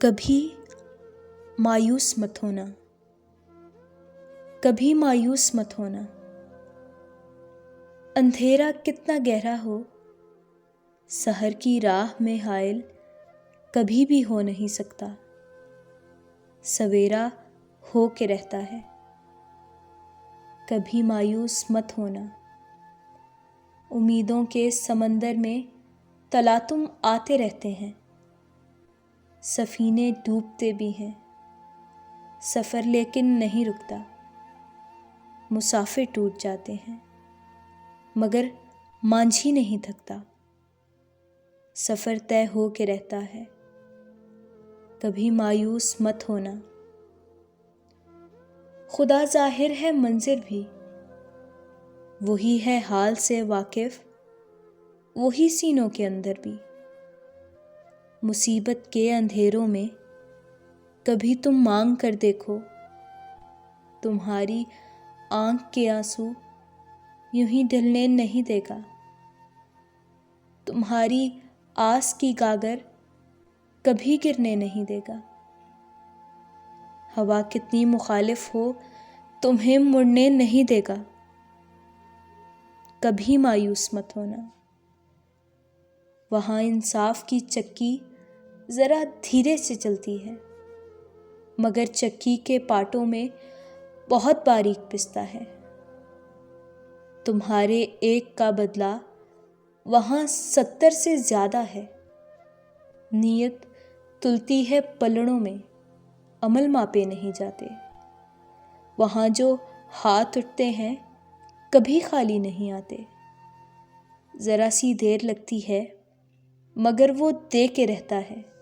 कभी मायूस मत होना, कभी मायूस मत होना। अंधेरा कितना गहरा हो, सहर की राह में हायल कभी भी हो नहीं सकता। सवेरा हो के रहता है, कभी मायूस मत होना। उम्मीदों के समंदर में तलातुम आते रहते हैं, सफीने डूबते भी हैं। सफ़र लेकिन नहीं रुकता, मुसाफिर टूट जाते हैं, मगर मांझी नहीं थकता। सफ़र तय हो के रहता है, कभी मायूस मत होना। खुदा जाहिर है मंज़िर भी, वही है हाल से वाकिफ़, वही सीनों के अंदर भी। मुसीबत के अंधेरों में कभी तुम मांग कर देखो, तुम्हारी आँख के आंसू यूं ही ढलने नहीं देगा। तुम्हारी आस की गागर कभी गिरने नहीं देगा। हवा कितनी मुखालिफ हो, तुम्हें मुड़ने नहीं देगा। कभी मायूस मत होना। वहाँ इंसाफ की चक्की ज़रा धीरे से चलती है, मगर चक्की के पाटों में बहुत बारीक पिसता है। तुम्हारे एक का बदला वहाँ 70 से ज़्यादा है। नीयत तुलती है पलड़ों में, अमल मापे नहीं जाते। वहाँ जो हाथ उठते हैं कभी खाली नहीं आते। ज़रा सी देर लगती है, मगर वो दे के रहता है।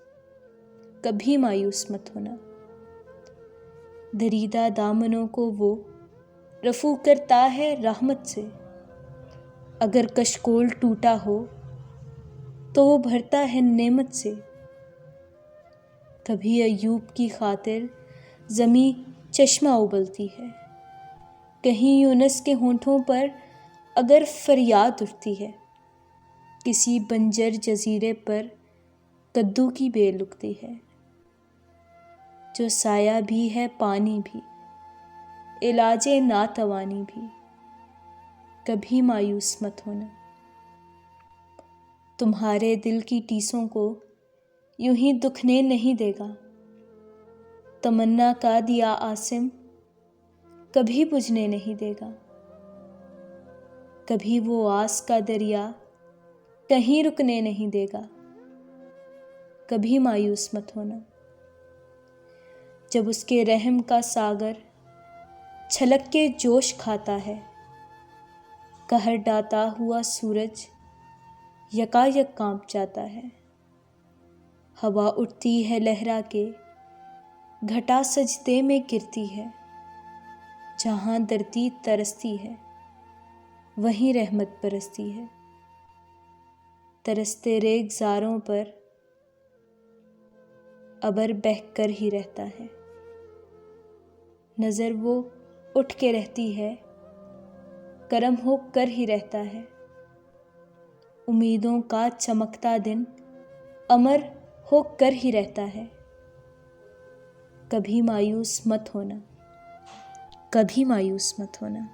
कभी मायूस मत होना। दरीदा दामनों को वो रफू करता है रहमत से। अगर कशकोल टूटा हो तो वो भरता है नेमत से। कभी अय्यूब की खातिर ज़मी चश्मा उबलती है। कहीं यूनुस के होंठों पर अगर फरियाद उठती है। किसी बंजर जजीरे पर कद्दू की बेल उगती है। जो साया भी है पानी भी, इलाजे नातवानी भी। कभी मायूस मत होना। तुम्हारे दिल की टीसों को यूं ही दुखने नहीं देगा। तमन्ना का दिया आसिम कभी बुझने नहीं देगा। कभी वो आस का दरिया कहीं रुकने नहीं देगा। कभी मायूस मत होना। जब उसके रहम का सागर छलक के जोश खाता है, कहर डाता हुआ सूरज यकायक कांप जाता है। हवा उठती है लहरा के, घटा सजदे में गिरती है। जहाँ धरती तरसती है, वहीं रहमत बरसती है। तरसते रेगज़ारों पर अबर बहकर ही रहता है। नज़र वो उठ के रहती है, करम हो कर ही रहता है। उम्मीदों का चमकता दिन अमर हो कर ही रहता है। कभी मायूस मत होना, कभी मायूस मत होना।